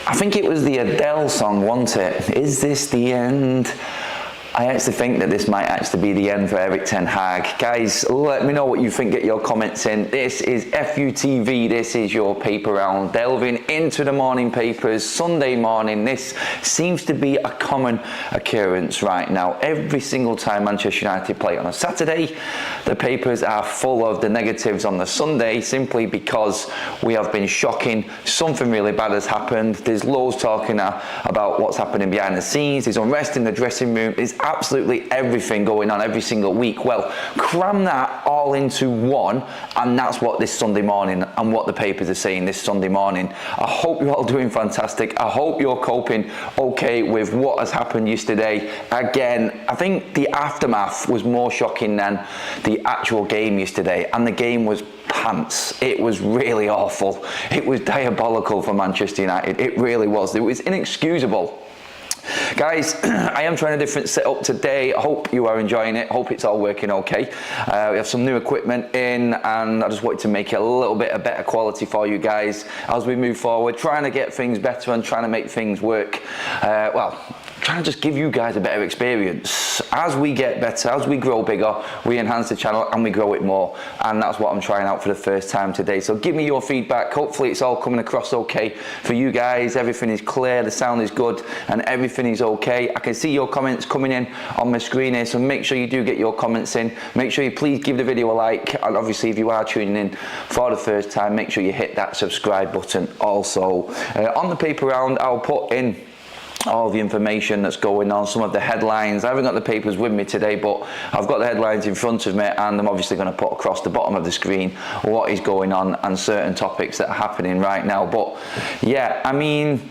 I think it was the Adele song, wasn't it? Is this the end? I actually think that this might actually be the end for Erik Ten Hag. Guys, let me know what you think. Get your comments in. This is FUTV. This is your paper round. Delving into the morning papers. Sunday morning. This seems to be a common occurrence right now. Every single time Manchester United play on a Saturday, the papers are full of the negatives on the Sunday, simply because we have been shocking. Something really bad has happened. There's loads talking about what's happening behind the scenes. There's unrest in the dressing room. There's absolutely everything going on every single week. Well, cram that all into one, and that's what this Sunday morning and what the papers are saying this Sunday morning. I hope you're all doing fantastic. I hope you're coping okay with what has happened yesterday. Again, I think the aftermath was more shocking than the actual game yesterday, and the game was pants. It was really awful. It was diabolical for Manchester United. It really was. It was inexcusable. Guys, I am trying a different setup today. I hope you are enjoying it. Hope it's all working okay. We have some new equipment in, and I just wanted to make it a little bit of better quality for you guys as we move forward, trying to get things better and trying to make things work. Trying to just give you guys a better experience. As we get better, as we grow bigger, we enhance the channel and we grow it more, and that's what I'm trying out for the first time today. So give me your feedback. Hopefully it's all coming across okay for you guys. Everything is clear, the sound is good, and everything is okay. I can see your comments coming in on my screen here, so make sure you do get your comments in. Make sure you please give the video a like, and obviously if you are tuning in for the first time, make sure you hit that subscribe button also. On the paper round, I'll put in all the information that's going on, some of the headlines. I haven't got the papers with me today, but I've got the headlines in front of me, and I'm obviously going to put across the bottom of the screen what is going on and certain topics that are happening right now. But yeah, I mean,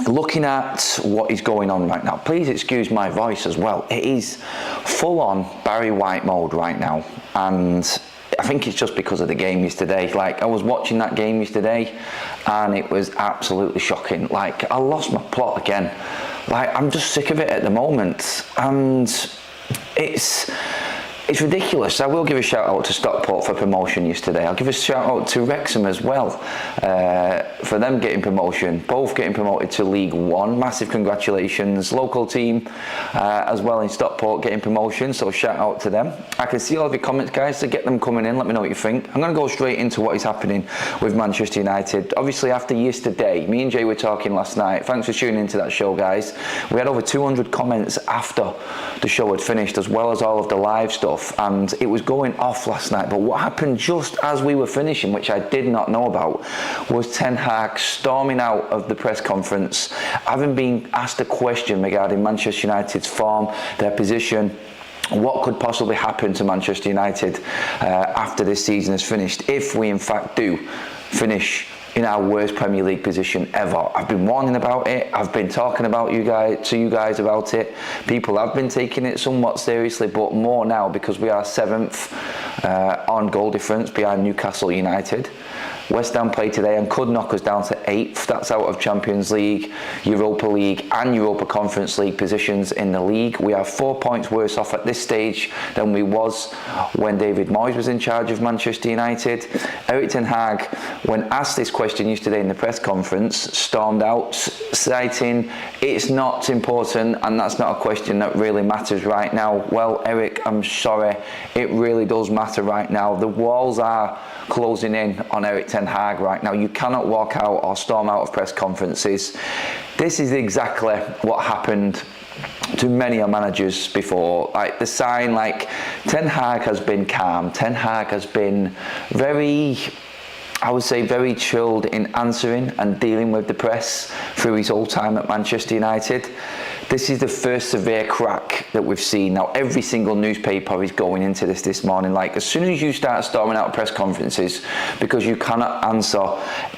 looking at what is going on right now, please excuse my voice as well. It is full on Barry White mode right now, and I think it's just because of the game yesterday. Like, I was watching that game yesterday and it was absolutely shocking. Like, I lost my plot again. Like, I'm just sick of it at the moment, and it's ridiculous. I will give a shout out to Stockport for promotion yesterday. I'll give a shout out to Wrexham as well for them getting promotion, both getting promoted to League One. Massive congratulations. Local team as well in Stockport getting promotion, so shout out to them. I can see all of your comments, guys, so get them coming in. Let me know what you think. I'm going to go straight into what is happening with Manchester United. Obviously, after yesterday, me and Jay were talking last night. Thanks for tuning into that show, guys. We had over 200 comments after the show had finished, as well as all of the live stuff, and it was going off last night. But what happened just as we were finishing, which I did not know about, was Ten Hag storming out of the press conference, having been asked a question regarding Manchester United's form, their position, what could possibly happen to Manchester United after this season is finished, if we in fact do finish in our worst Premier League position ever. I've been warning about it. I've been talking about you guys about it. People have been taking it somewhat seriously, but more now because we are 7th on goal difference behind Newcastle United. West Ham played today and could knock us down to 8th. That's out of Champions League, Europa League and Europa Conference League positions in the league. We are 4 points worse off at this stage than we was when David Moyes was in charge of Manchester United. Erik Ten Hag, when asked this question yesterday in the press conference, stormed out, citing it's not important and that's not a question that really matters right now. Well, Erik, I'm sorry, it really does matter right now. The walls are closing in on Erik Ten Hag right now. You cannot walk out or storm out of press conferences. This is exactly what happened to many managers before. Like, the sign, like, Ten Hag has been calm. Ten Hag has been very, I would say, very chilled in answering and dealing with the press through his whole time at Manchester United. This is the first severe crack that we've seen. Now, every single newspaper is going into this morning. Like, as soon as you start storming out press conferences because you cannot answer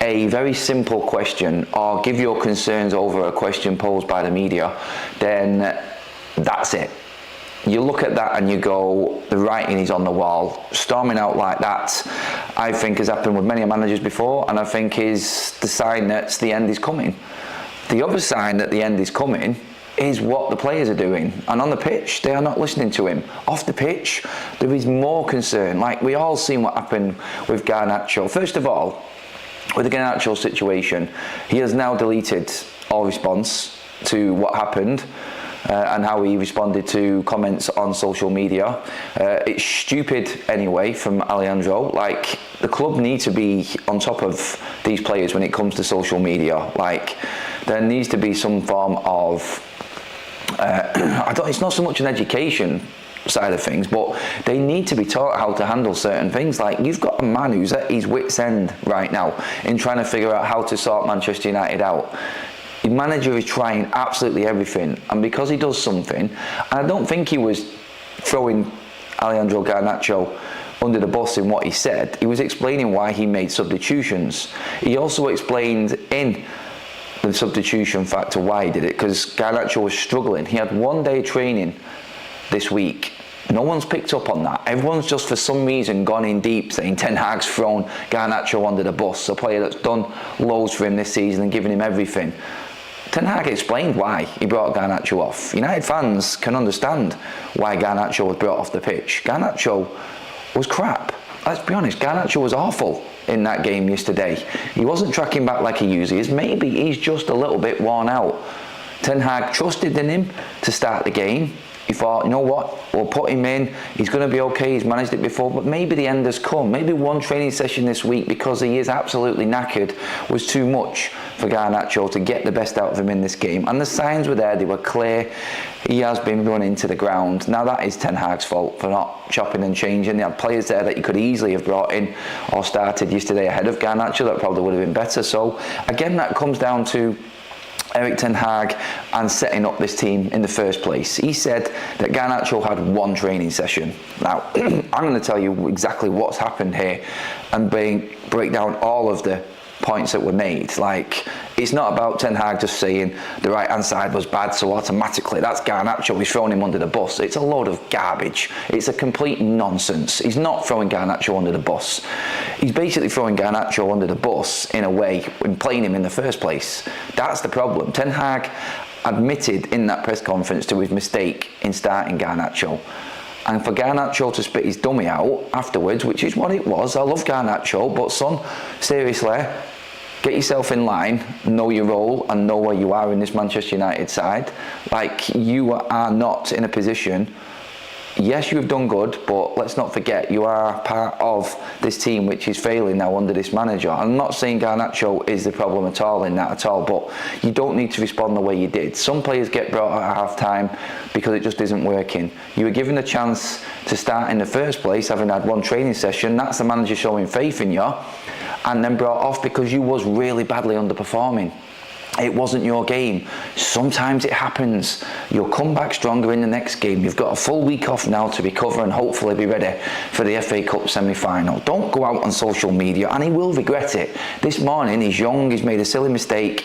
a very simple question or give your concerns over a question posed by the media, then that's it. You look at that and you go, the writing is on the wall. Storming out like that, I think, has happened with many managers before, and I think is the sign that the end is coming. The other sign that the end is coming is what the players are doing. And on the pitch, they are not listening to him. Off the pitch, there is more concern. Like, we all seen what happened with Garnacho. First of all, with the Garnacho situation, he has now deleted all response to what happened and how he responded to comments on social media. It's stupid anyway from Alejandro. Like, the club need to be on top of these players when it comes to social media. Like, there needs to be some form of it's not so much an education side of things, but they need to be taught how to handle certain things. Like, you've got a man who's at his wit's end right now in trying to figure out how to sort Manchester United out. The manager is trying absolutely everything, and because he does something, and I don't think he was throwing Alejandro Garnacho under the bus in what he said, he was explaining why he made substitutions. He also explained in the substitution factor why he did it, because Garnacho was struggling. He had 1 day training this week. No one's picked up on that. Everyone's just for some reason gone in deep saying Ten Hag's thrown Garnacho under the bus, a player that's done loads for him this season and given him everything. Ten Hag explained why he brought Garnacho off. United fans can understand why Garnacho was brought off the pitch. Garnacho was crap. Let's be honest, Garnacho was awful in that game yesterday. He wasn't tracking back like he usually is. Maybe he's just a little bit worn out. Ten Hag trusted in him to start the game. He thought, you know what, we'll put him in, he's going to be okay, he's managed it before, but maybe the end has come. Maybe one training session this week, because he is absolutely knackered, was too much for Garnacho to get the best out of him in this game. And the signs were there, they were clear. He has been run into the ground. Now that is Ten Hag's fault for not chopping and changing. They had players there that he could easily have brought in or started yesterday ahead of Garnacho. That probably would have been better. So again, that comes down to Erik Ten Hag and setting up this team in the first place. He said that Garnacho had one training session. Now, I'm going to tell you exactly what's happened here and break down all of the points that were made. Like, it's not about Ten Hag just saying the right hand side was bad, so automatically that's Garnacho, he's throwing him under the bus. It's a load of garbage. It's a complete nonsense. He's not throwing Garnacho under the bus. He's basically throwing Garnacho under the bus in a way when playing him in the first place. That's the problem. Ten Hag admitted in that press conference to his mistake in starting Garnacho. And for Garnacho to spit his dummy out afterwards, which is what it was, I love Garnacho, but son, seriously, get yourself in line, know your role and know where you are in this Manchester United side. Like, you are not in a position, yes, you have done good, but let's not forget, you are part of this team which is failing now under this manager. I'm not saying Garnacho is the problem at all in that at all, but you don't need to respond the way you did. Some players get brought out at half time because it just isn't working. You were given a chance to start in the first place, having had one training session. That's the manager showing faith in you, and then brought off because you was really badly underperforming. It wasn't your game. Sometimes it happens. You'll come back stronger in the next game. You've got a full week off now to recover and hopefully be ready for the FA Cup semi-final. Don't go out on social media, and he will regret it. This morning, he's young, he's made a silly mistake,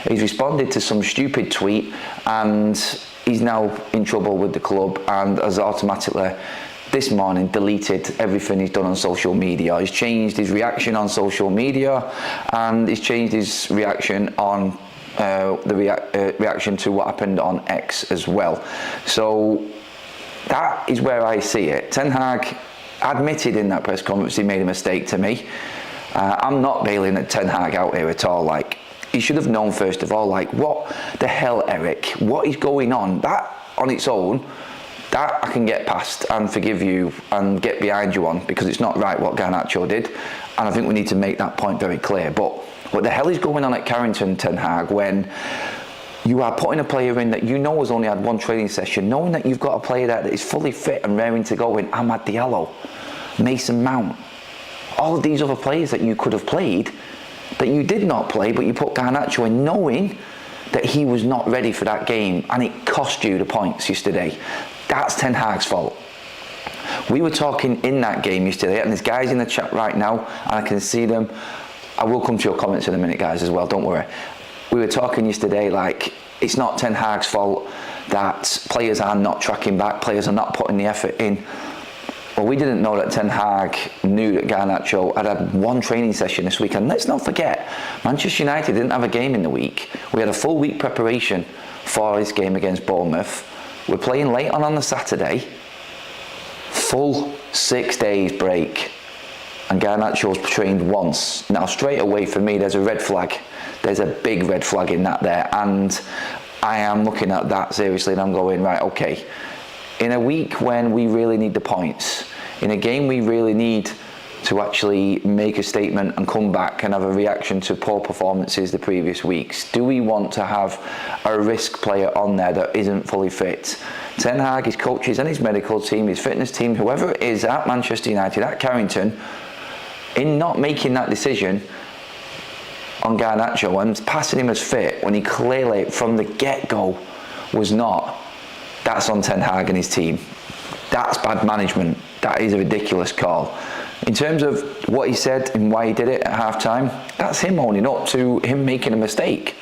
he's responded to some stupid tweet, and he's now in trouble with the club and has automatically this morning deleted everything he's done on social media. He's changed his reaction on social media, and he's changed his reaction on reaction to what happened on X as well. So that is where I see it. Ten Hag admitted in that press conference he made a mistake to me. I'm not bailing at Ten Hag out here at all. Like, he should have known first of all, like, what the hell, Erik? What is going on? That on its own, that I can get past and forgive you and get behind you on, because it's not right what Garnacho did, and I think we need to make that point very clear. But what the hell is going on at Carrington, Ten Hag, when you are putting a player in that you know has only had one training session, knowing that you've got a player there that is fully fit and raring to go in Amad Diallo, Mason Mount, all of these other players that you could have played, that you did not play, but you put Garnacho in knowing that he was not ready for that game, and it cost you the points yesterday. That's Ten Hag's fault. We were talking in that game yesterday, and there's guys in the chat right now, and I can see them. I will come to your comments in a minute, guys, as well, don't worry. We were talking yesterday, like, it's not Ten Hag's fault that players are not tracking back, players are not putting the effort in. Well, we didn't know that Ten Hag knew that Garnacho had one training session this week. And let's not forget, Manchester United didn't have a game in the week. We had a full week preparation for this game against Bournemouth. We're playing late on the Saturday. Full 6 days break. and Garnacho's trained once. Now, straight away for me, there's a red flag. There's a big red flag in that there, and I am looking at that seriously, and I'm going, right, okay, in a week when we really need the points, in a game we really need to actually make a statement and come back and have a reaction to poor performances the previous weeks, do we want to have a risk player on there that isn't fully fit? Ten Hag, his coaches and his medical team, his fitness team, whoever it is at Manchester United, at Carrington, in not making that decision on Garnacho and passing him as fit when he clearly from the get-go was not, that's on Ten Hag and his team. That's bad management. That is a ridiculous call. In terms of what he said and why he did it at half-time, that's him owning up to him making a mistake.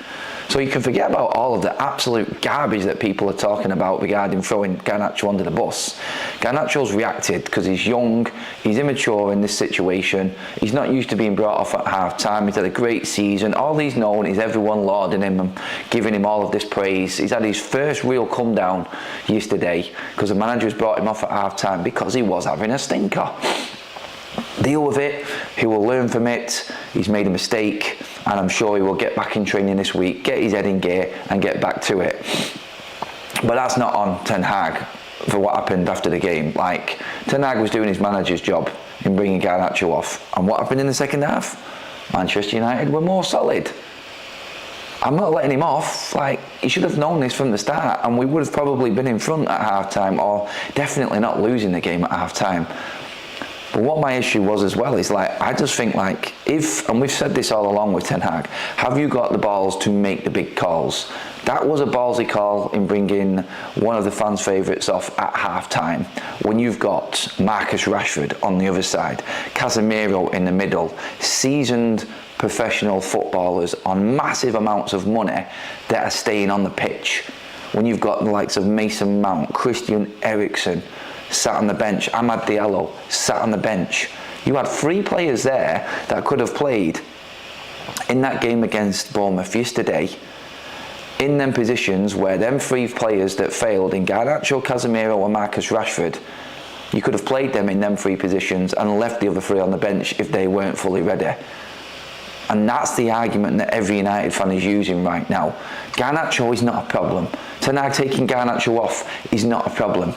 So you can forget about all of the absolute garbage that people are talking about regarding throwing Garnacho under the bus. Garnacho's reacted because he's young, he's immature in this situation, he's not used to being brought off at half-time, he's had a great season, all he's known is everyone lauding him and giving him all of this praise. He's had his first real come down yesterday because the manager's brought him off at half-time because he was having a stinker. Deal with it, he will learn from it, he's made a mistake, and I'm sure he will get back in training this week, get his head in gear and get back to it. But that's not on Ten Hag for what happened after the game. Like, Ten Hag was doing his manager's job in bringing Garnacho off, and what happened in the second half? Manchester United were more solid. I'm not letting him off. Like, he should have known this from the start, and we would have probably been in front at half-time, or definitely not losing the game at half-time. But what my issue was as well is, like, I just think, like, if, and we've said this all along with Ten Hag, have you got the balls to make the big calls? That was a ballsy call in bringing one of the fans' favourites off at half-time when you've got Marcus Rashford on the other side, Casemiro in the middle, seasoned professional footballers on massive amounts of money that are staying on the pitch. When you've got the likes of Mason Mount, Christian Eriksen, sat on the bench, Amad Diallo sat on the bench. You had 3 players there that could have played in that game against Bournemouth yesterday in them positions where them 3 players that failed in Garnacho, Casemiro and Marcus Rashford, you could have played them in them 3 positions and left the other 3 on the bench if they weren't fully ready. And that's the argument that every United fan is using right now. Garnacho is not a problem. Ten Hag taking Garnacho off is not a problem.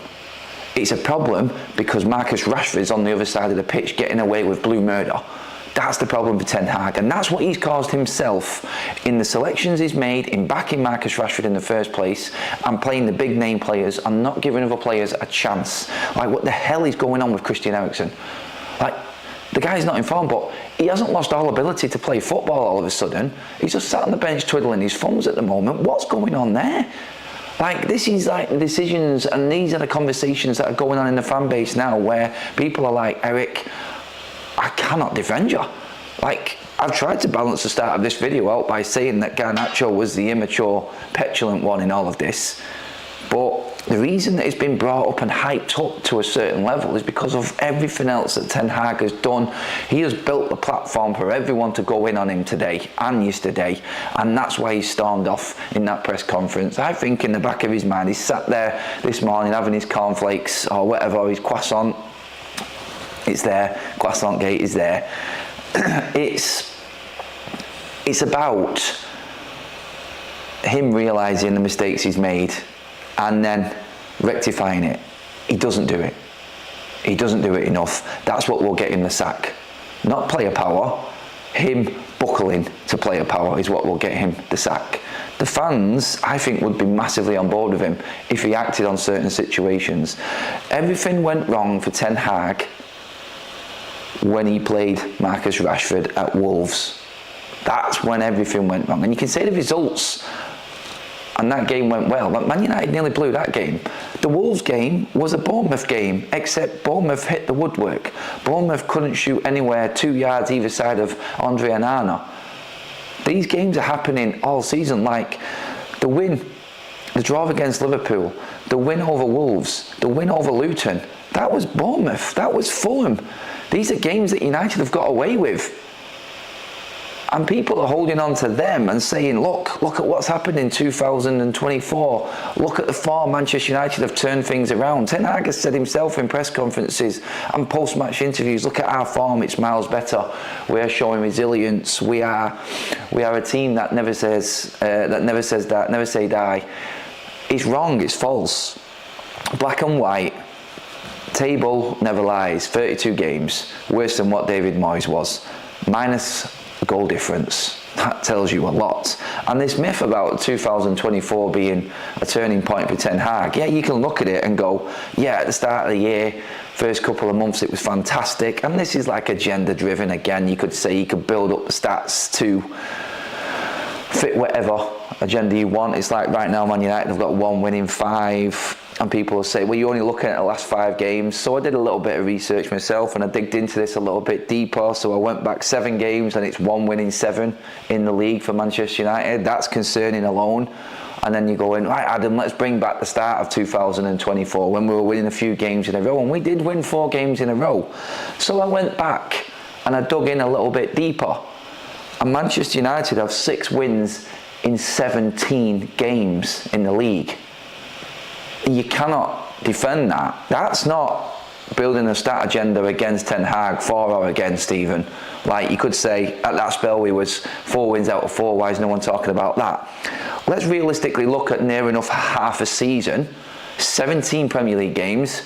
It's a problem because Marcus Rashford's on the other side of the pitch getting away with blue murder. That's the problem for Ten Hag, and that's what he's caused himself in the selections he's made in backing Marcus Rashford in the first place and playing the big name players and not giving other players a chance. Like, what the hell is going on with Christian Eriksen? Like, the guy's not in form, but he hasn't lost all ability to play football all of a sudden. He's just sat on the bench twiddling his thumbs at the moment. What's going on there? Like, this is like the decisions, and these are the conversations that are going on in the fan base now where people are like, Erik, I cannot defend you. Like, I've tried to balance the start of this video out by saying that Garnacho was the immature, petulant one in all of this. But the reason that it's been brought up and hyped up to a certain level is because of everything else that Ten Hag has done. He has built the platform for everyone to go in on him today and yesterday, and that's why he stormed off in that press conference. I think in the back of his mind, he's sat there this morning having his cornflakes or whatever, his croissant. It's there, croissant gate is there. It's about him realising the mistakes he's made and then rectifying it. He doesn't do it. He doesn't do it enough. That's what will get him the sack. Not player power. Him buckling to player power is what will get him the sack. The fans, I think, would be massively on board with him if he acted on certain situations. Everything went wrong for Ten Hag when he played Marcus Rashford at Wolves. That's when everything went wrong. And you can say the results, and that game went well, but Man United nearly blew that game. The Wolves game was a Bournemouth game, except Bournemouth hit the woodwork. Bournemouth couldn't shoot anywhere 2 yards either side of Andre Onana. These games are happening all season, like the win, the draw against Liverpool, the win over Wolves, the win over Luton. That was Bournemouth, that was Fulham. These are games that United have got away with. And people are holding on to them and saying, look at what's happened in 2024. Look at the form Manchester United have turned things around. Ten Hag has said himself in press conferences and post-match interviews, look at our form, it's miles better. We are showing resilience. We are a team that never says never say die. It's wrong, it's false. Black and white. Table never lies. 32 games, worse than what David Moyes was. Minus goal difference. That tells you a lot. And this myth about 2024 being a turning point for Ten Hag, yeah, you can look at it and go, yeah, at the start of the year, first couple of months it was fantastic. And this is like agenda driven again. You could say you could build up the stats to fit whatever agenda you want. It's like right now Man United have got 1 win in 5. And people will say, well, you're only looking at the last 5 games. So I did a little bit of research myself and I digged into this a little bit deeper. So I went back 7 games and it's 1 win in 7 in the league for Manchester United. That's concerning alone. And then you go in, right, Adam, let's bring back the start of 2024 when we were winning a few games in a row. And we did win 4 games in a row. So I went back and I dug in a little bit deeper. And Manchester United have 6 wins in 17 games in the league. You cannot defend that. That's not building a stat agenda against Ten Hag, for or against even. Like you could say, at that spell we was 4 wins out of 4, why is no one talking about that? Let's realistically look at near enough half a season, 17 Premier League games,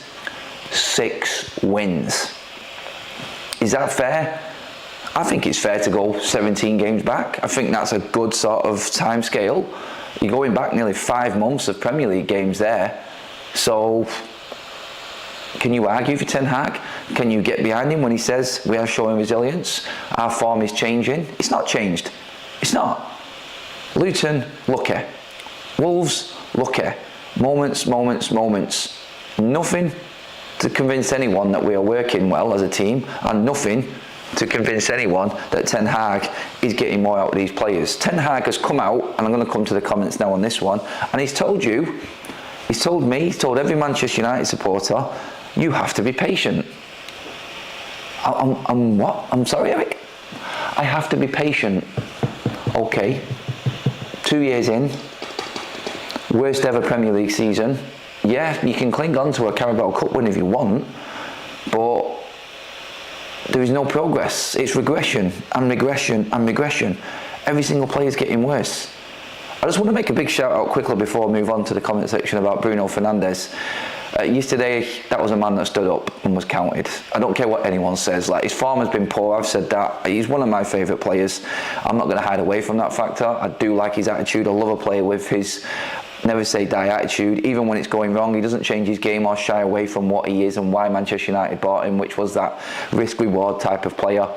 6 wins. Is that fair? I think it's fair to go 17 games back. I think that's a good sort of time scale. You're going back nearly 5 months of Premier League games there. So, can you argue for Ten Hag? Can you get behind him when he says we are showing resilience? Our form is changing. It's not changed. It's not. Luton, lucky. Wolves, lucky. Moments. Nothing to convince anyone that we are working well as a team, and nothing to convince anyone that Ten Hag is getting more out of these players. Ten Hag has come out, and I'm going to come to the comments now on this one, and he's told you, he's told me, he's told every Manchester United supporter, you have to be patient. I'm what? I'm sorry, Erik? I have to be patient. Okay. 2 years in, worst ever Premier League season. Yeah, you can cling on to a Carabao Cup win if you want, but there is no progress. It's regression and regression and regression. Every single player is getting worse. I just want to make a big shout out quickly before I move on to the comment section about Bruno Fernandes. Yesterday, that was a man that stood up and was counted. I don't care what anyone says. Like, his form has been poor. I've said that. He's one of my favourite players. I'm not going to hide away from that factor. I do like his attitude. I love a player with his never say die attitude. Even when it's going wrong, he doesn't change his game or shy away from what he is and why Manchester United bought him, which was that risk-reward type of player.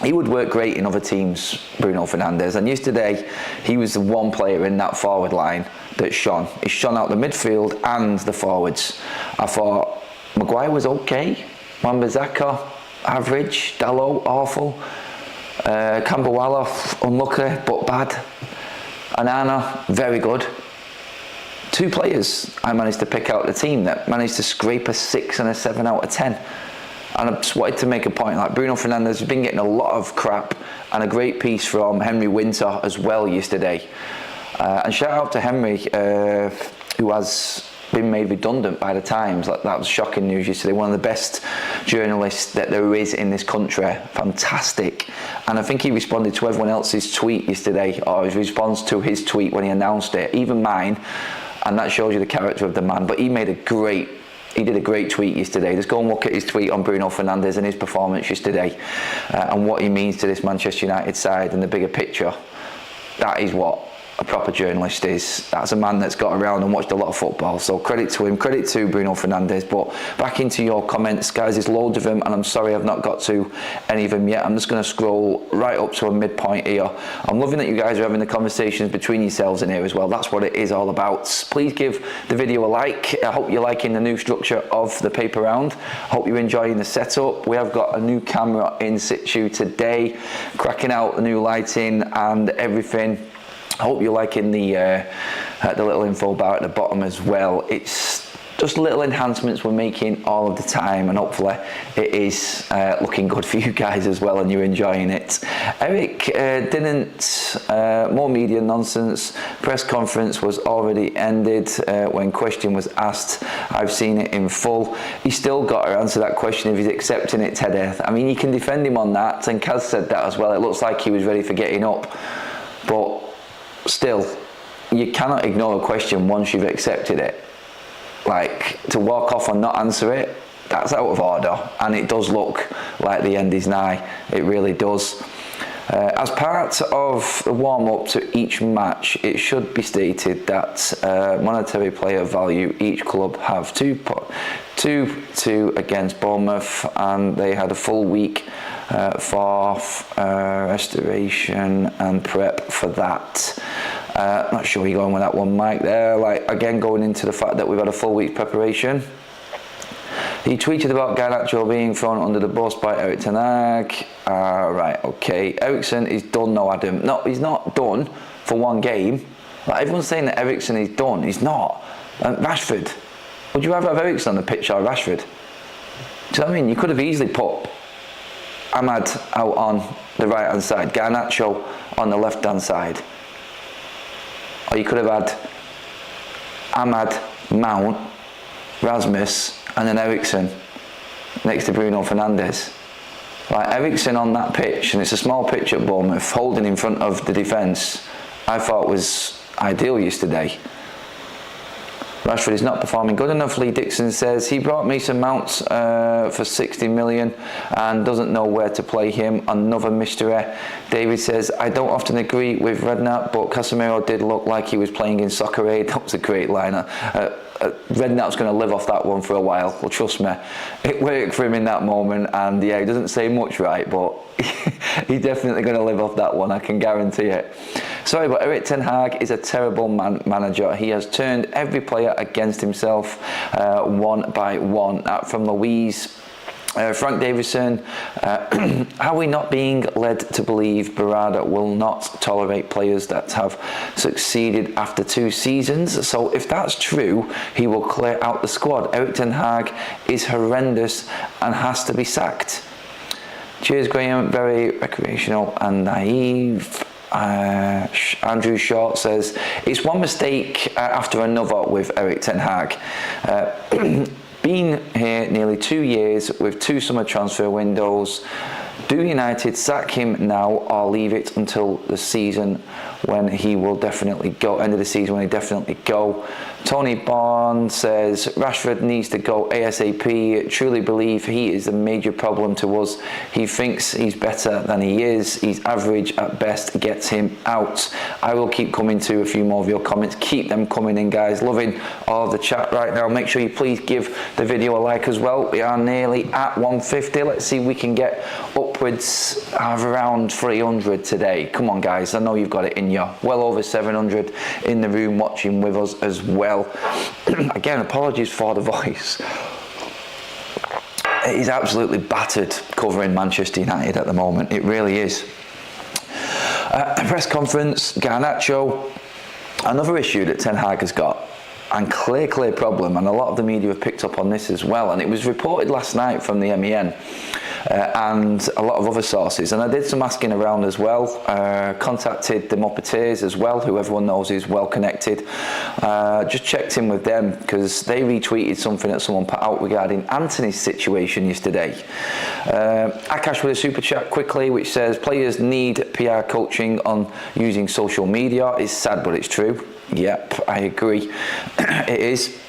He would work great in other teams, Bruno Fernandes, and yesterday he was the one player in that forward line that shone. He shone out the midfield and the forwards. I thought Maguire was okay, Wan-Bissaka average, Dalot awful, Camberwala unlucky but bad, Anana very good. 2 players I managed to pick out the team that managed to scrape a 6 and a 7 out of 10. And I just wanted to make a point, like Bruno Fernandes has been getting a lot of crap, and a great piece from Henry Winter as well yesterday. And shout out to Henry, who has been made redundant by the Times. Like, that was shocking news yesterday. One of the best journalists that there is in this country. Fantastic. And I think he responded to everyone else's tweet yesterday, or his response to his tweet when he announced it, even mine. And that shows you the character of the man. But he did a great tweet yesterday. Just go and look at his tweet on Bruno Fernandes and his performance yesterday, and what he means to this Manchester United side and the bigger picture. That is what a proper journalist is. That's a man that's got around and watched a lot of football. So credit to him, credit to Bruno Fernandes. But back into your comments, guys. There's loads of them, and I'm sorry I've not got to any of them yet. I'm just going to scroll right up to a midpoint here. I'm loving that you guys are having the conversations between yourselves in here as well. That's what it is all about. Please give the video a like. I hope you're liking the new structure of the paper round. Hope you're enjoying the setup. We have got a new camera in situ today, cracking out the new lighting and everything. I hope you're liking the little info bar at the bottom as well. It's just little enhancements we're making all of the time, and hopefully it is looking good for you guys as well and you're enjoying it. Erik more media nonsense. Press conference was already ended. When question was asked, I've seen it in full. He's still got to answer that question if he's accepting it, Ted. I mean, you can defend him on that, and Kaz said that as well. It looks like he was ready for getting up, but still, you cannot ignore a question once you've accepted it. Like, to walk off and not answer it, that's out of order, and it does look like the end is nigh. It really does. As part of the warm-up to each match, it should be stated that monetary player value, each club have 2-2 against Bournemouth, and they had a full week for restoration and prep for that. Not sure where you're going with that one, Mike, there. Like, again, going into the fact that we've had a full week's preparation. He tweeted about Garnacho being thrown under the bus by Erik Ten Hag. Right, okay. Eriksen is done now, Adam. No, he's not done for one game. Like, everyone's saying that Eriksen is done. He's not. Rashford. Would you rather have Eriksen on the pitch or Rashford? Do you know what I mean? You could have easily put Ahmad out on the right-hand side, Garnacho on the left-hand side. Or you could have had Ahmad, Mount, Rasmus, and then Eriksen next to Bruno Fernandes. Like, Eriksen on that pitch, and it's a small pitch at Bournemouth, holding in front of the defence, I thought was ideal yesterday. Rashford is not performing good enough, Lee Dixon says. He brought Mason Mount for 60 million and doesn't know where to play him. Another mystery. David says, I don't often agree with Redknapp, but Casemiro did look like he was playing in Soccer Aid. That was a great liner. Redknapp's going to live off that one for a while. Well, trust me, it worked for him in that moment, and yeah, he doesn't say much right, but he's definitely going to live off that one, I can guarantee it. Sorry, but Erik Ten Hag is a terrible manager. He has turned every player against himself, one by one. From Louise. Frank Davison, are we not being led to believe Barada will not tolerate players that have succeeded after 2 seasons? So if that's true, he will clear out the squad. Erik Ten Hag is horrendous and has to be sacked. Cheers, Graham. Very recreational and naive. Andrew Short says, it's one mistake after another with Erik Ten Hag. Been here nearly 2 years with 2 summer transfer windows. Do United sack him now or leave it until the season when he will definitely go? End of the season when he definitely go. Tony Bond says Rashford needs to go ASAP. Truly believe he is a major problem to us. He thinks he's better than he is. He's average at best. Gets him out. I will keep coming to a few more of your comments. Keep them coming in, guys. Loving all of the chat right now. Make sure you please give the video a like as well. We are nearly at 150. Let's see if we can get upwards of around 300 today. Come on, guys. I know you've got it in you. Well over 700 in the room watching with us as well. Again, apologies for the voice. It is absolutely battered covering Manchester United at the moment. It really is. Press conference, Garnacho. Another issue that Ten Hag has got, and clear problem, and a lot of the media have picked up on this as well, and it was reported last night from the MEN and a lot of other sources, and I did some asking around as well, contacted the Muppeteers as well, who everyone knows is well connected, just checked in with them because they retweeted something that someone put out regarding Antony's situation yesterday. Akash with a super chat quickly which says players need PR coaching on using social media. It's sad but it's true. Yep, I agree. It is.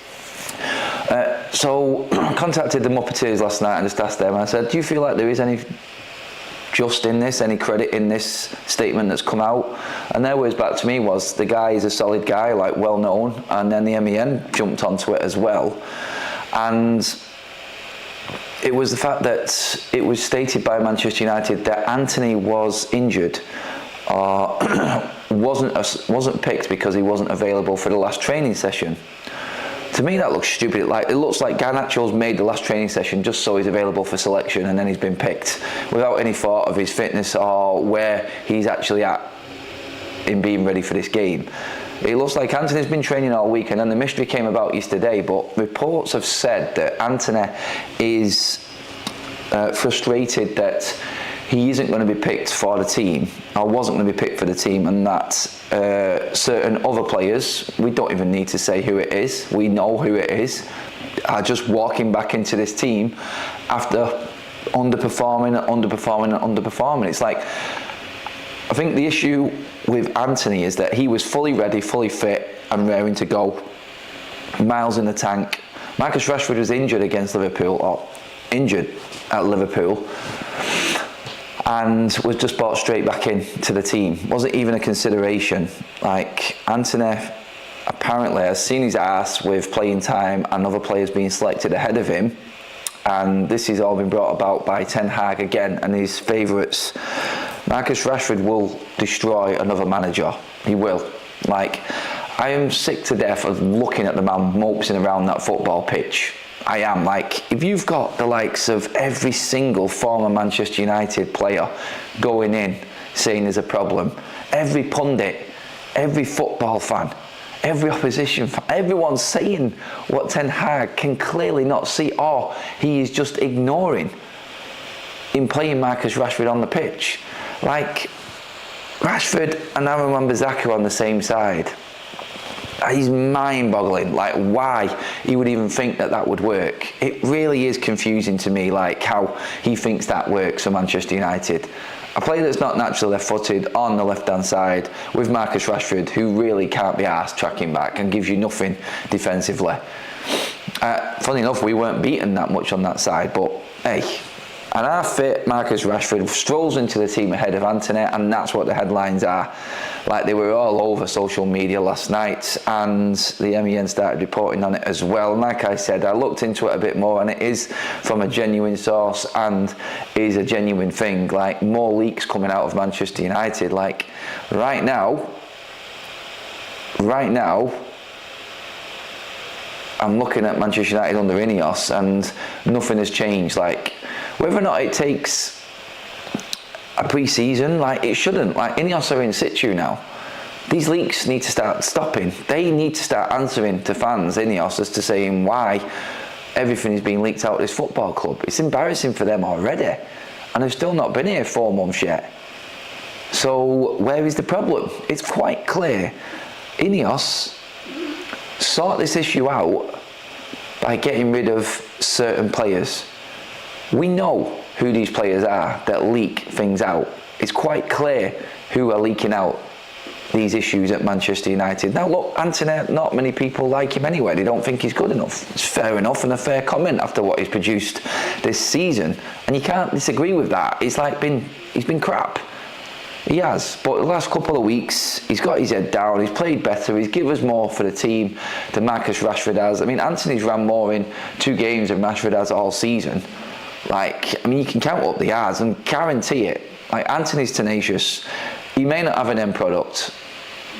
So I contacted the Muppeteers last night and just asked them, and I said, do you feel like there is any just in this, any credit in this statement that's come out? And their words back to me was, the guy is a solid guy, like well known, and then the MEN jumped onto it as well. And it was the fact that it was stated by Manchester United that Antony was injured or wasn't picked because he wasn't available for the last training session. To me, that looks stupid. Like, it looks like Garnacho's made the last training session just so he's available for selection, and then he's been picked without any thought of his fitness or where he's actually at in being ready for this game. It looks like Antony's been training all week, and then the mystery came about yesterday, but reports have said that Antony is frustrated that he isn't going to be picked for the team, or wasn't going to be picked for the team, and that certain other players, we don't even need to say who it is, we know who it is, are just walking back into this team after underperforming. It's like, I think the issue with Antony is that he was fully ready, fully fit and raring to go, miles in the tank. Marcus Rashford was injured against Liverpool, or injured at Liverpool, and was just brought straight back into the team. Wasn't even a consideration. Like, Antony apparently has seen his arse with playing time and other players being selected ahead of him, and this has all been brought about by Ten Hag again and his favourites. Marcus Rashford will destroy another manager. He will. Like, I am sick to death of looking at the man mopsing around that football pitch. I am. Like, if you've got the likes of every single former Manchester United player going in saying there's a problem, every pundit, every football fan, every opposition fan, everyone's saying what Ten Hag can clearly not see, or he is just ignoring in playing Marcus Rashford on the pitch. Like, Rashford and Aaron Wan-Bissaka on the same side. He's mind-boggling, like, why he would even think that that would work. It really is confusing to me, like, how he thinks that works for Manchester United. A player that's not naturally left-footed on the left-hand side with Marcus Rashford, who really can't be arsed tracking back and gives you nothing defensively. Funny enough, we weren't beaten that much on that side, but hey. And our fit Marcus Rashford strolls into the team ahead of Antony, and that's what the headlines are. Like, they were all over social media last night, and the MEN started reporting on it as well. And like I said, I looked into it a bit more, and it is from a genuine source and is a genuine thing. Like, more leaks coming out of Manchester United. Like, right now, I'm looking at Manchester United under Inos, and nothing has changed. Like, whether or not it takes a pre-season, like, it shouldn't. Like, Inos are in situ now. These leaks need to start stopping. They need to start answering to fans, Inos, as to saying why everything is being leaked out of this football club. It's embarrassing for them already, and they've still not been here 4 months yet. So where is the problem? It's quite clear. Inos sort this issue out by getting rid of certain players. We know who these players are that leak things out. It's quite clear who are leaking out these issues at Manchester United. Now look, Antony, not many people like him anyway. They don't think he's good enough. It's fair enough and a fair comment after what he's produced this season. And you can't disagree with that. He's been crap. He has, but the last couple of weeks, he's got his head down, he's played better, he's given us more for the team than Marcus Rashford has. I mean, Antony's ran more in 2 games than Rashford has all season. Like, I mean, you can count up the yards and guarantee it. Like, Antony's tenacious. He may not have an end product.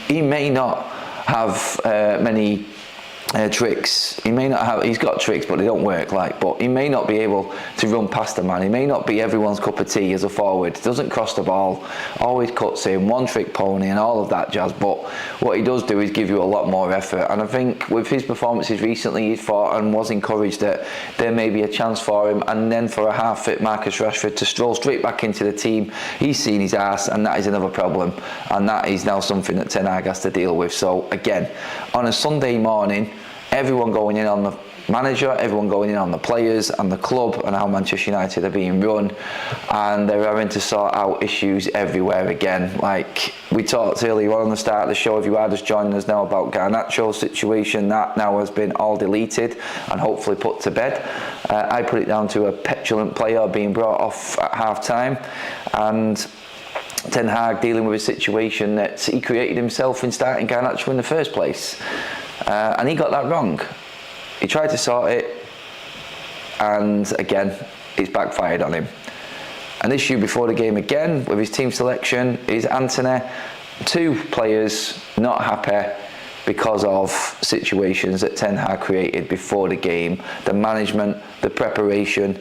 He may not have many tricks. He may not have, he's got tricks, but they don't work. Like, but he may not be able to run past a man. He may not be everyone's cup of tea as a forward. Doesn't cross the ball, always cuts in, one trick pony and all of that jazz. But what he does do is give you a lot more effort. And I think with his performances recently, he thought and was encouraged that there may be a chance for him. And then for a half-fit Marcus Rashford to stroll straight back into the team, he's seen his arse, and that is another problem. And that is now something that Ten Hag has to deal with. So again, on a Sunday morning, everyone going in on the manager, everyone going in on the players and the club and how Manchester United are being run, and they're having to sort out issues everywhere again. Like we talked earlier on the start of the show, if you are just joining us now, about Garnacho's situation, that now has been all deleted and hopefully put to bed. I put it down to a petulant player being brought off at half time, and Ten Hag dealing with a situation that he created himself in starting Garnacho in the first place. And he got that wrong. He tried to sort it, and again, it's backfired on him. An issue before the game again with his team selection is Antony. 2 players not happy because of situations that Ten Hag created before the game. The management, the preparation,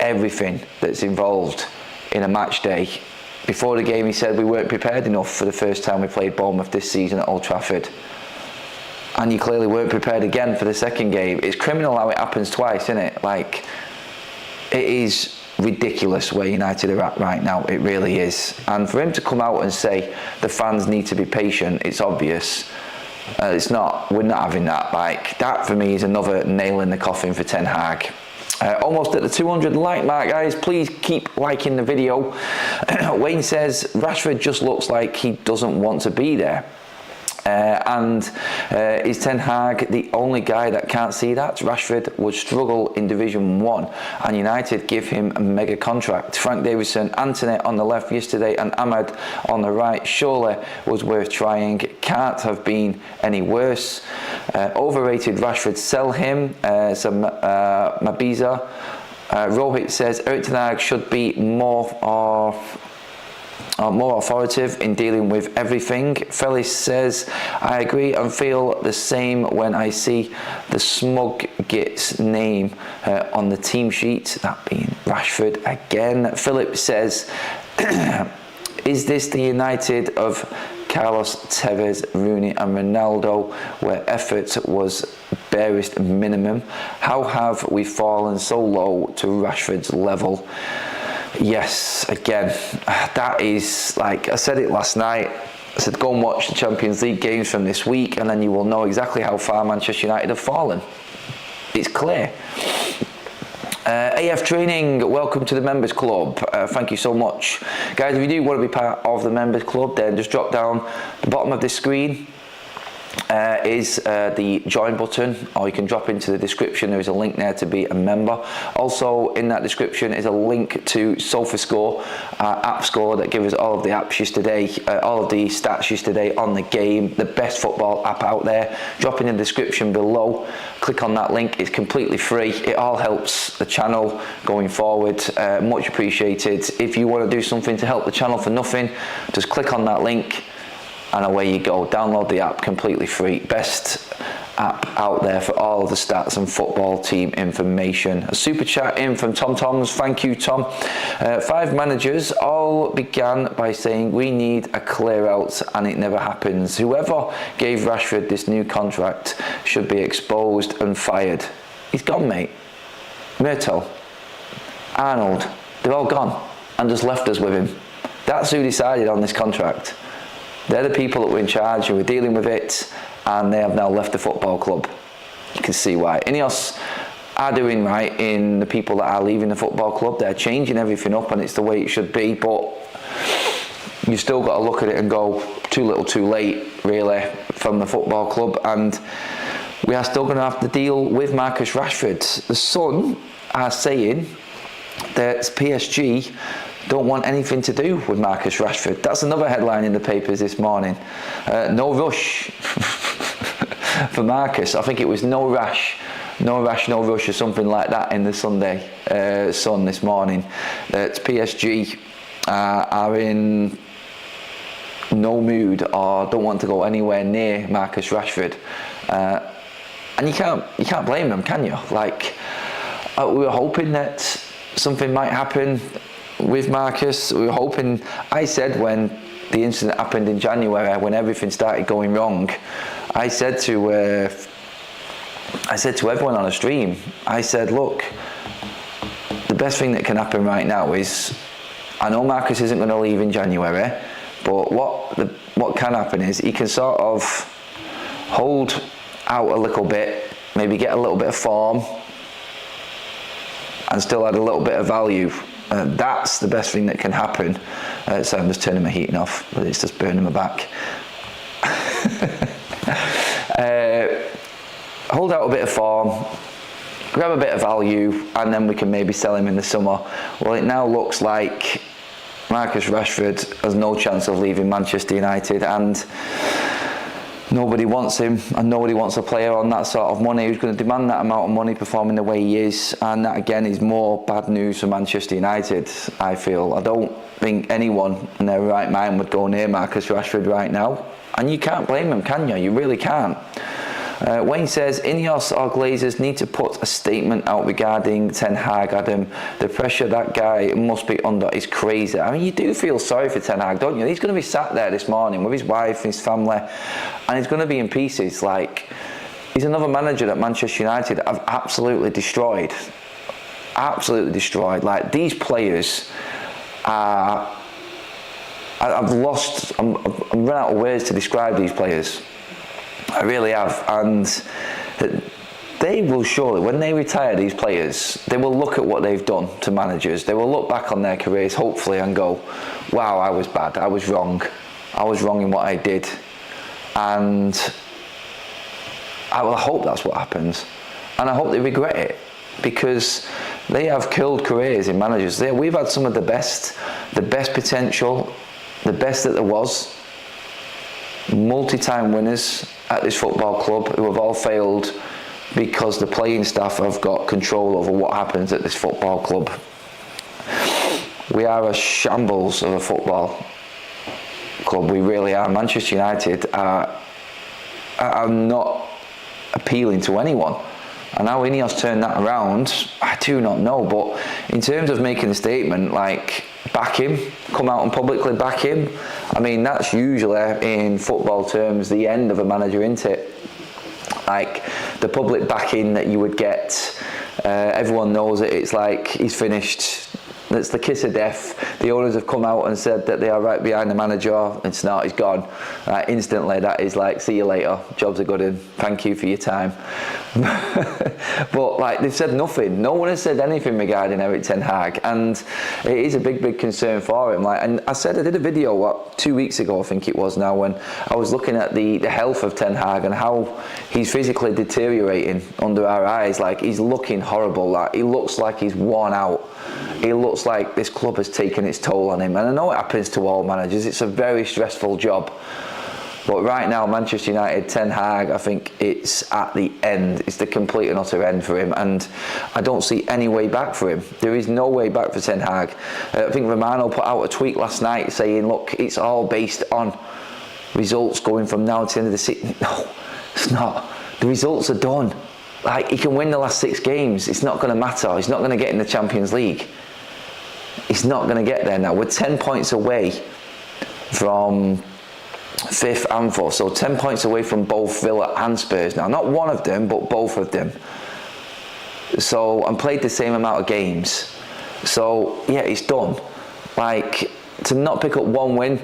everything that's involved in a match day Before the game he said we weren't prepared enough for the first time we played Bournemouth this season at Old Trafford. And you clearly weren't prepared again for the second game. It's criminal how it happens twice, isn't it? Like, it is ridiculous where United are at right now. It really is. And for him to come out and say the fans need to be patient, it's obvious. It's not. We're not having that. Like, that for me is another nail in the coffin for Ten Hag. Almost at the 200 like mark, guys. Please keep liking the video. Wayne says Rashford just looks like he doesn't want to be there. Is Ten Hag the only guy that can't see that? Rashford would struggle in Division 1 and United give him a mega contract. Frank Davison, Antony on the left yesterday and Ahmad on the right surely was worth trying. Can't have been any worse. Overrated Rashford, sell him. Mabiza. Rohit says Erik Ten Hag should be more authoritative in dealing with everything. Felix says, I agree and feel the same when I see the smug gets name on the team sheet, that being Rashford again. Philip says, is this the United of Carlos Tevez, Rooney and Ronaldo where effort was barest minimum? How have we fallen so low to Rashford's level? Yes, again, that is, like I said it last night, I said go and watch the Champions League games from this week and then you will know exactly how far Manchester United have fallen. It's clear. AF Training, welcome to the Members Club. Thank you so much. Guys, if you do want to be part of the Members Club, then just drop down the bottom of this screen. Is the join button, or you can drop into the description. There is a link there to be a member. Also in that description is a link to SofaScore, app score that gives us all of the apps yesterday, all of the stats yesterday on the game, the best football app out there. Drop in the description below, click on that link. It's completely free. It all helps the channel going forward. Much appreciated. If you want to do something to help the channel for nothing, just click on that link and away you go. Download the app, completely free. Best app out there for all of the stats and football team information. A super chat in from Tom Toms. Thank you, Tom. 5 managers all began by saying we need a clear out and it never happens. Whoever gave Rashford this new contract should be exposed and fired. He's gone, mate. Myrtle, Arnold, they're all gone and just left us with him. That's who decided on this contract. They're the people that were in charge who were dealing with it, and they have now left the football club. You can see why. Inos are doing right in the people that are leaving the football club. They're changing everything up and it's the way it should be, but you've still got to look at it and go too little too late, really, from the football club, and we are still going to have to deal with Marcus Rashford. The Sun are saying that PSG don't want anything to do with Marcus Rashford. That's another headline in the papers this morning. No rush for Marcus. I think it was no rush, no rush or something like that in the Sunday Sun this morning. That PSG are in no mood or don't want to go anywhere near Marcus Rashford. And you can't blame them, can you? Like, we were hoping that something might happen with Marcus. We were hoping. I said when the incident happened in January, when everything started going wrong, I said to everyone on the stream, I said, look, the best thing that can happen right now is, I know Marcus isn't going to leave in January, but what can happen is he can sort of hold out a little bit, maybe get a little bit of form, and still add a little bit of value. That's the best thing that can happen. So I'm just turning my heating off, but it's just burning my back. Hold out a bit of form, grab a bit of value, and then we can maybe sell him in the summer. Well, it now looks like Marcus Rashford has no chance of leaving Manchester United, and nobody wants him, and nobody wants a player on that sort of money who's going to demand that amount of money performing the way he is. And that again is more bad news for Manchester United, I feel. I don't think anyone in their right mind would go near Marcus Rashford right now, and you can't blame them, can you? You really can't. Wayne says, Inos or Glazers need to put a statement out regarding Ten Hag, Adam. The pressure that guy must be under is crazy. I mean, you do feel sorry for Ten Hag, don't you? He's going to be sat there this morning with his wife and his family, and he's going to be in pieces. Like, he's another manager that Manchester United have absolutely destroyed. Absolutely destroyed. Like, these players are... I'm run out of words to describe these players. I really have, and they will surely, when they retire, these players, they will look at what they've done to managers. They will look back on their careers, hopefully, and go, wow, I was bad, I was wrong in what I did. And I hope that's what happens, and I hope they regret it, because they have killed careers in managers. We've had some of the best potential, the best that there was, multi-time winners at this football club who have all failed because the playing staff have got control over what happens at this football club. We are a shambles of a football club, we really are. Manchester United are not appealing to anyone, and how Ineos turned that around, I do not know. But in terms of making a statement, like, back him, come out and publicly back him, I mean, that's usually, in football terms, the end of a manager, isn't it? Like, the public backing that you would get, everyone knows it, it's like, he's finished, it's the kiss of death. The owners have come out and said that they are right behind the manager, it's not, he's gone. Instantly, that is like, see you later, jobs are good, and thank you for your time. But like, they've said nothing. No one has said anything regarding Erik Ten Hag, and it is a big concern for him. Like, and I did a video 2 weeks ago, I think it was now, when I was looking at the health of Ten Hag and how he's physically deteriorating under our eyes. Like, he's looking horrible. Like, he looks like he's worn out. It looks like this club has taken its toll on him, and I know it happens to all managers. It's a very stressful job. But right now, Manchester United, Ten Hag, I think it's at the end. It's the complete and utter end for him, and I don't see any way back for him. There is no way back for Ten Hag. I think Romano put out a tweet last night saying, look, it's all based on results going from now to the end of the season. No, it's not. The results are done. Like, he can win the last 6 games. It's not going to matter. He's not going to get in the Champions League. He's not going to get there now. We're 10 points away from 5th and 4th, so 10 points away from both Villa and Spurs now. Not one of them, but both of them. So, and played the same amount of games. So, yeah, it's done. Like, to not pick up 1 win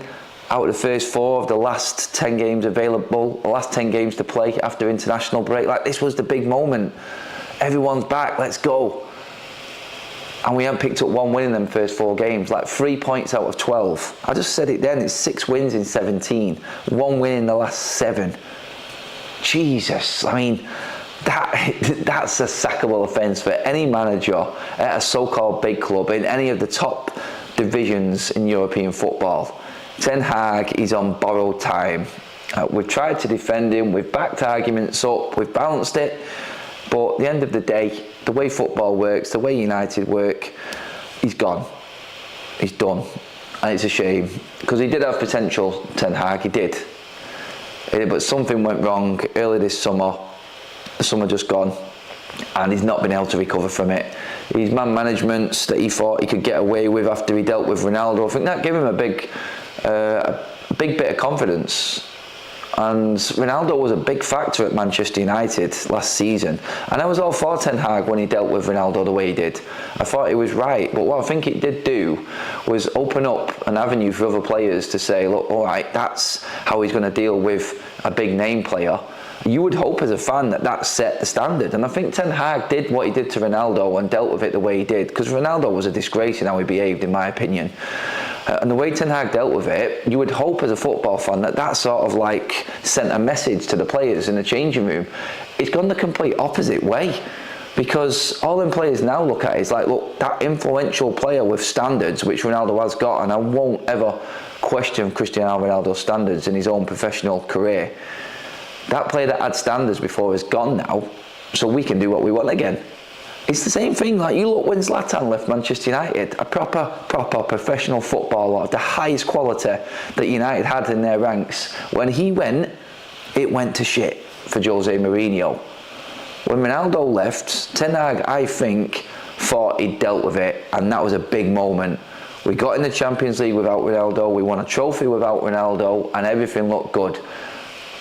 out of the first 4 of the last 10 games available, the last 10 games to play after international break, like, this was the big moment. Everyone's back, let's go. And we haven't picked up 1 win in them first 4 games, like 3 points out of 12. I just said it then, it's 6 wins in 17, 1 win in the last 7. Jesus, I mean, that's a sackable offence for any manager at a so-called big club in any of the top divisions in European football. Ten Hag is on borrowed time. We've tried to defend him, we've backed arguments up, we've balanced it, but at the end of the day, the way football works, the way United work, he's gone. He's done. And it's a shame, because he did have potential, Ten Hag, he did. But something went wrong early this summer. The summer just gone, and he's not been able to recover from it. His man managements that he thought he could get away with after he dealt with Ronaldo, I think that gave him a big bit of confidence. And Ronaldo was a big factor at Manchester United last season, and I was all for Ten Hag when he dealt with Ronaldo the way he did. I thought he was right, but what I think it did do was open up an avenue for other players to say, look, all right, that's how he's going to deal with a big name player. You would hope as a fan that that set the standard, and I think Ten Hag did what he did to Ronaldo and dealt with it the way he did, because Ronaldo was a disgrace in how he behaved, in my opinion. And the way Ten Hag dealt with it, you would hope as a football fan that that sort of like sent a message to the players in the changing room. It's gone the complete opposite way, because all them players now look at it is like, look, that influential player with standards, which Ronaldo has got, and I won't ever question Cristiano Ronaldo's standards in his own professional career. That player that had standards before is gone now, so we can do what we want again. It's the same thing, like, you look when Zlatan left Manchester United, a proper professional footballer of the highest quality that United had in their ranks. When he went, it went to shit. for Jose Mourinho. When Ronaldo left, Ten Hag, I think, thought he'd dealt with it, and that was a big moment. We got in the Champions League without Ronaldo, we won a trophy without Ronaldo, and everything looked good.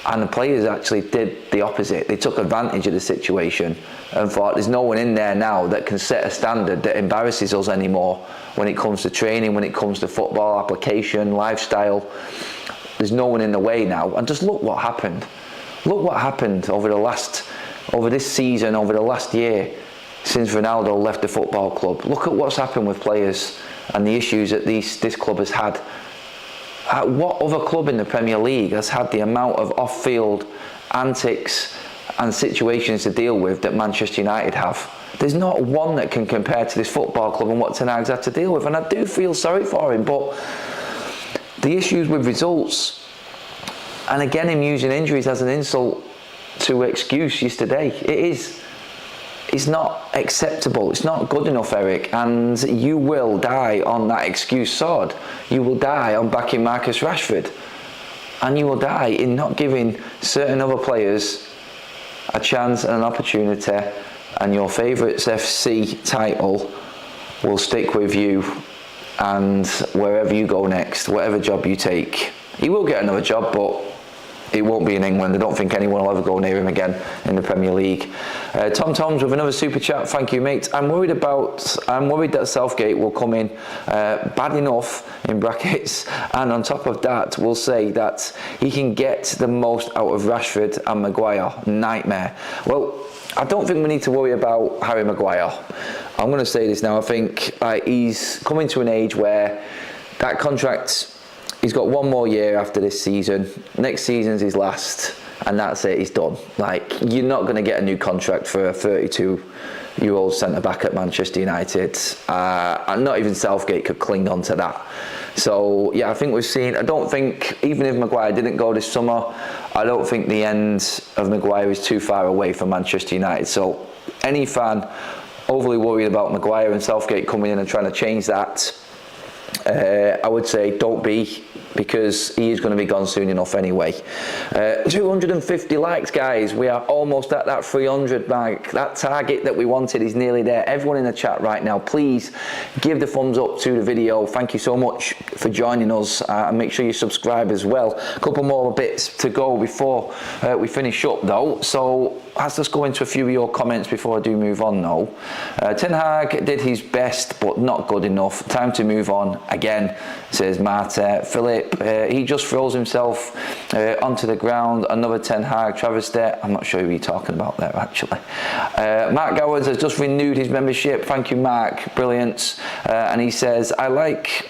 And the players actually did the opposite. They took advantage of the situation and thought there's no one in there now that can set a standard that embarrasses us anymore when it comes to training, when it comes to football application, lifestyle. There's no one in the way now. And just look what happened. Look what happened over this season, over the last year, since Ronaldo left the football club. Look at what's happened with players and the issues that this club has had. What other club in the Premier League has had the amount of off-field antics and situations to deal with that Manchester United have? There's not one that can compare to this football club and what Ten Hag's had to deal with, and I do feel sorry for him. But the issues with results, and again him using injuries as an insult to excuse yesterday, it's not acceptable. It's not good enough, Erik, and you will die on that excuse sword. You will die on backing Marcus Rashford, and you will die in not giving certain other players a chance and an opportunity, and your favourites FC title will stick with you, and wherever you go next, whatever job you take. He will get another job, but it won't be in England. I don't think anyone will ever go near him again in the Premier League. Tom Toms with another super chat. Thank you, mate. I'm worried that Southgate will come in bad enough, in brackets, and on top of that, we'll say that he can get the most out of Rashford and Maguire. Nightmare. Well, I don't think we need to worry about Harry Maguire. I'm going to say this now. I think he's coming to an age where that contract, he's got one more year after this season. Next season's his last, and that's it, he's done. Like, you're not going to get a new contract for a 32-year-old centre-back at Manchester United. And not even Southgate could cling on to that. So, yeah, I think we've seen, I don't think, even if Maguire didn't go this summer, I don't think the end of Maguire is too far away from Manchester United. So, any fan overly worried about Maguire and Southgate coming in and trying to change that, I would say don't be, because he is going to be gone soon enough anyway. 250 likes, guys. We are almost at that 300 mark. That target that we wanted is nearly there. Everyone in the chat right now, please give the thumbs up to the video. Thank you so much for joining us, and make sure you subscribe as well. A couple more bits to go before we finish up though, so let's just go into a few of your comments before I do move on though. Ten Hag did his best but not good enough. Time to move on again, says Marta. Philip, he just throws himself onto the ground. Another Ten Hag travesty. I'm not sure who you're talking about there actually. Mark Gowers has just renewed his membership. Thank you, Mark. Brilliant. And he says, I like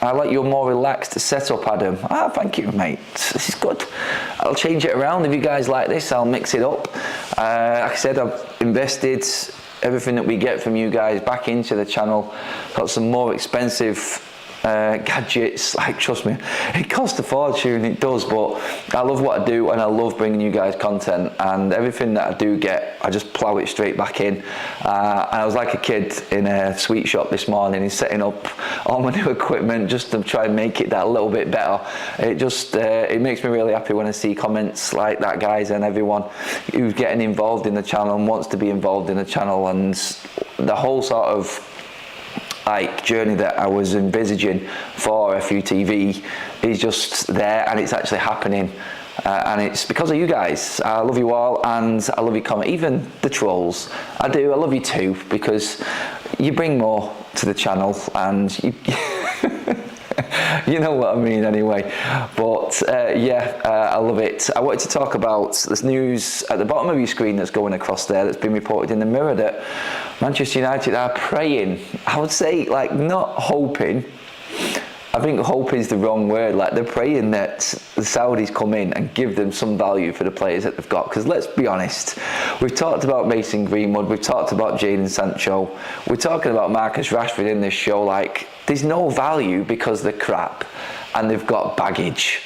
your more relaxed setup, Adam. Thank you, mate. This is good. I'll change it around. If you guys like this, I'll mix it up. Like I said, I've invested everything that we get from you guys back into the channel. Got some more expensive gadgets, like, trust me, it costs a fortune, it does, but I love what I do, and I love bringing you guys content, and everything that I do get, I just plow it straight back in. And I was like a kid in a sweet shop this morning and setting up all my new equipment just to try and make it that little bit better. It just it makes me really happy when I see comments like that, guys, and everyone who's getting involved in the channel and wants to be involved in the channel, and the whole sort of like journey that I was envisaging for FUTV is just there, and it's actually happening, and it's because of you guys. I love you all, and I love your comment, even the trolls. I do, I love you too, because you bring more to the channel, and you you know what I mean anyway. But yeah, I love it. I wanted to talk about this news at the bottom of your screen that's going across there, that's been reported in the Mirror, that Manchester United are praying, I would say, like, not hoping, I think hope is the wrong word, like they're praying that the Saudis come in and give them some value for the players that they've got. Because let's be honest, we've talked about Mason Greenwood, we've talked about Jadon Sancho, we're talking about Marcus Rashford in this show. Like, there's no value because they're crap and they've got baggage,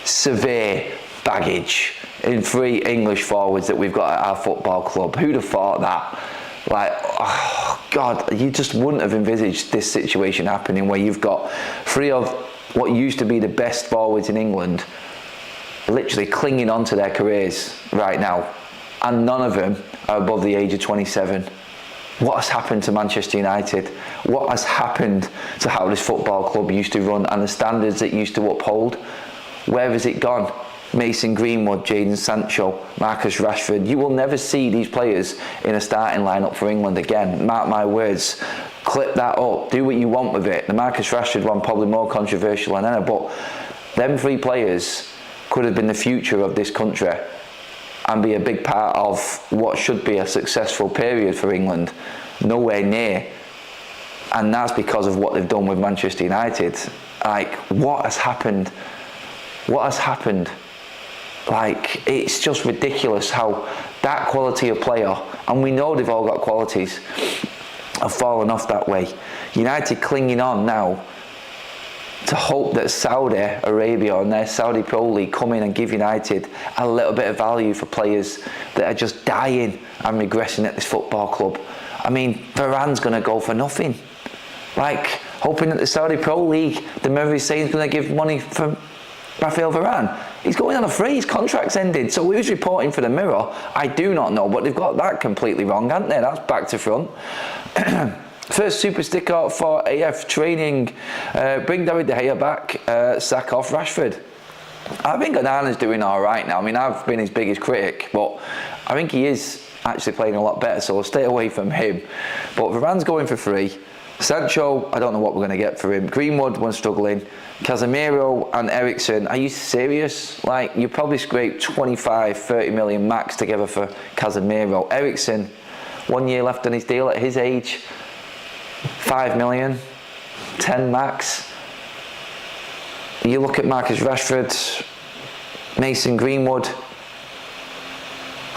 severe baggage, in 3 English forwards that we've got at our football club. Who'd have thought that? Like, oh God, you just wouldn't have envisaged this situation happening, where you've got 3 of what used to be the best forwards in England literally clinging on to their careers right now, and none of them are above the age of 27. What has happened to Manchester United? What has happened to how this football club used to run and the standards it used to uphold? Where has it gone? Mason Greenwood, Jadon Sancho, Marcus Rashford. You will never see these players in a starting lineup for England again. Mark my words. Clip that up. Do what you want with it. The Marcus Rashford one probably more controversial than ever, but them three players could have been the future of this country and be a big part of what should be a successful period for England. Nowhere near. And that's because of what they've done with Manchester United. Like, what has happened? What has happened? Like, it's just ridiculous how that quality of player, and we know they've all got qualities, have fallen off that way. United clinging on now to hope that Saudi Arabia and their Saudi Pro League come in and give United a little bit of value for players that are just dying and regressing at this football club. I mean, Varane's going to go for nothing. Like, hoping that the Saudi Pro League, the Murray saying is going to give money for Rafael Varane. He's going on a free, his contract's ended. So who's reporting for the Mirror? I do not know, but they've got that completely wrong, haven't they? That's back to front. First super sticker for AF training. Bring David De Gea back, sack off Rashford. I think Onana's doing all right now. I mean, I've been his biggest critic, but I think he is actually playing a lot better, so I'll stay away from him. But Varane's going for free. Sancho, I don't know what we're going to get for him. Greenwood, one struggling. Casemiro and Eriksen, are you serious? Like, you probably scraped 25, 30 million max together for Casemiro. Eriksen, 1 year left on his deal at his age. 5 million, 10 max. You look at Marcus Rashford, Mason Greenwood.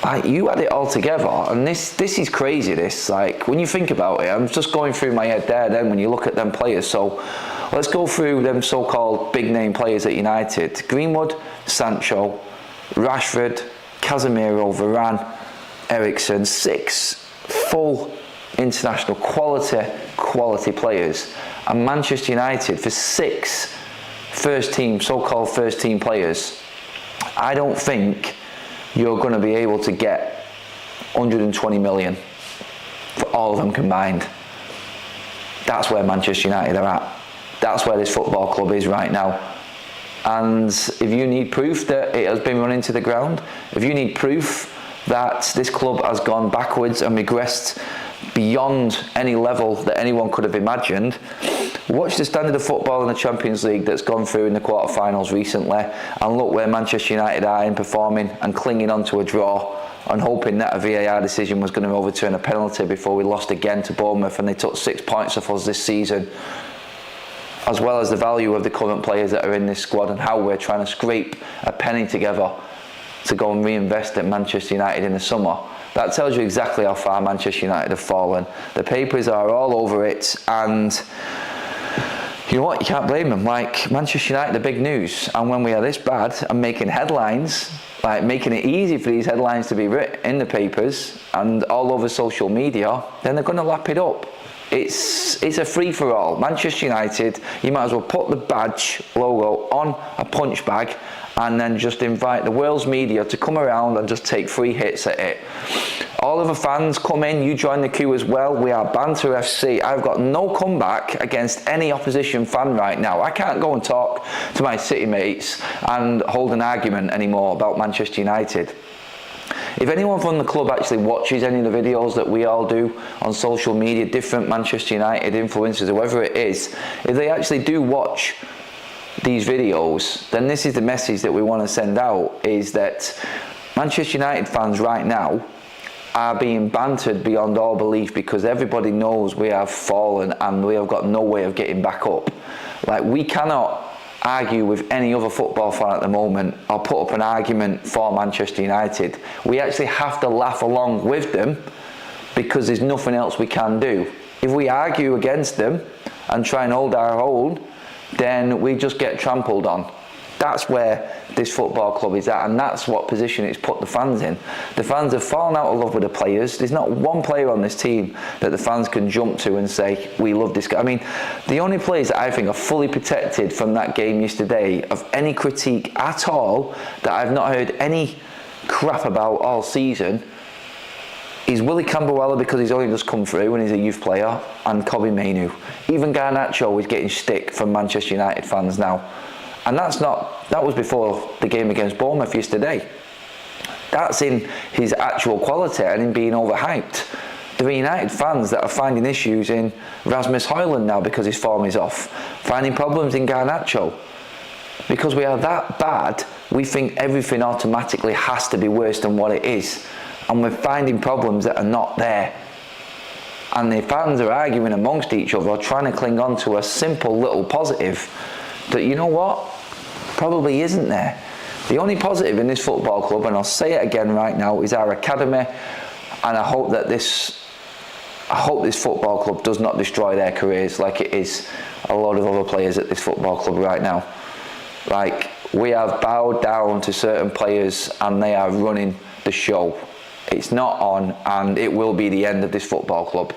Like, you had it all together, and this is crazy. This, like, when you think about it, I'm just going through my head there. Then when you look at them players, so let's go through them so-called big name players at United: Greenwood, Sancho, Rashford, Casemiro, Varane, Eriksen. 6 full international quality players, and Manchester United for 6 so-called first team players. I don't think you're going to be able to get 120 million for all of them combined. That's where Manchester United are at. That's where this football club is right now. And if you need proof that it has been run into the ground, if you need proof that this club has gone backwards and regressed beyond any level that anyone could have imagined, watch the standard of football in the Champions League that's gone through in the quarterfinals recently, and look where Manchester United are in performing and clinging on to a draw and hoping that a VAR decision was going to overturn a penalty before we lost again to Bournemouth, and they took 6 points off us this season. As well as the value of the current players that are in this squad and how we're trying to scrape a penny together to go and reinvest at Manchester United in the summer. That tells you exactly how far Manchester United have fallen. The papers are all over it, and you know what, you can't blame them. Like, Manchester United are big news, and when we are this bad and making headlines, like making it easy for these headlines to be written in the papers and all over social media, then they're going to lap it up. It's a free-for-all. Manchester United, you might as well put the badge logo on a punch bag and then just invite the world's media to come around and just take free hits at it. All of the fans, come in, you join the queue as well. We are Banter FC. I've got no comeback against any opposition fan right now. I can't go and talk to my city mates and hold an argument anymore about Manchester United. If anyone from the club actually watches any of the videos that we all do on social media, different Manchester United influencers, whoever it is, if they actually do watch these videos, then this is the message that we want to send out, is that Manchester United fans right now are being bantered beyond all belief, because everybody knows we have fallen and we have got no way of getting back up. Like, we cannot argue with any other football fan at the moment or put up an argument for Manchester United. We actually have to laugh along with them because there's nothing else we can do. If we argue against them and try and hold our own, then we just get trampled on. That's where this football club is at, and that's what position it's put the fans in. The fans have fallen out of love with the players. There's not one player on this team that the fans can jump to and say, we love this guy. I mean, the only players that I think are fully protected from that game yesterday of any critique at all, that I've not heard any crap about all season, is Willie Camberwella, because he's only just come through and he's a youth player, and Kobbie Mainoo. Even Garnacho is getting stick from Manchester United fans now. And that was before the game against Bournemouth yesterday. That's in his actual quality and in being overhyped. There are United fans that are finding issues in Rasmus Højlund now because his form is off. Finding problems in Garnacho. Because we are that bad, we think everything automatically has to be worse than what it is. And we're finding problems that are not there. And the fans are arguing amongst each other, trying to cling on to a simple little positive that, you know what, probably isn't there. The only positive in this football club, and I'll say it again right now, is our academy, and I hope this football club does not destroy their careers like it is a lot of other players at this football club right now. Like, we have bowed down to certain players and they are running the show. It's not on, and it will be the end of this football club.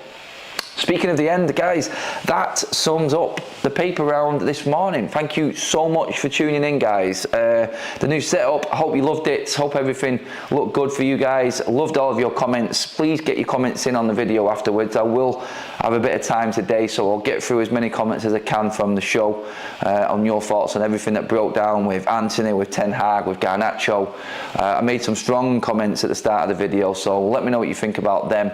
Speaking of the end, guys, that sums up the paper round this morning. Thank you so much for tuning in, guys. The new setup, I hope you loved it. Hope everything looked good for you guys. Loved all of your comments. Please get your comments in on the video afterwards. I will have a bit of time today, so I'll get through as many comments as I can from the show on your thoughts on everything that broke down with Antony, with Ten Hag, with Garnacho. I made some strong comments at the start of the video, so let me know what you think about them.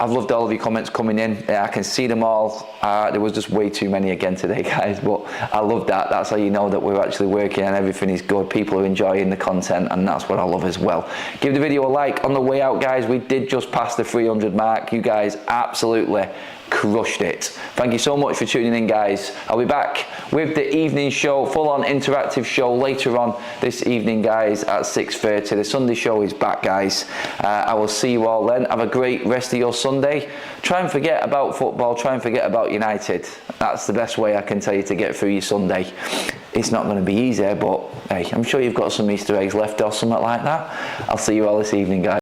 I've loved all of your comments coming in. I can see them all. There was just way too many again today, guys, but I love that. That's how you know that we're actually working and everything is good. People are enjoying the content, and that's what I love as well. Give the video a like on the way out, guys. We did just pass the 300 mark. You guys absolutely crushed it. Thank you so much for tuning in, guys. I'll be back with the evening show, full-on interactive show later on this evening, guys, at 6:30. The Sunday show is back, guys. I will see you all then. Have a great rest of your Sunday. Try and forget about football. Try and forget about United. That's the best way I can tell you to get through your Sunday. It's not going to be easy, but hey, I'm sure you've got some Easter eggs left or something like that. I'll see you all this evening, guys.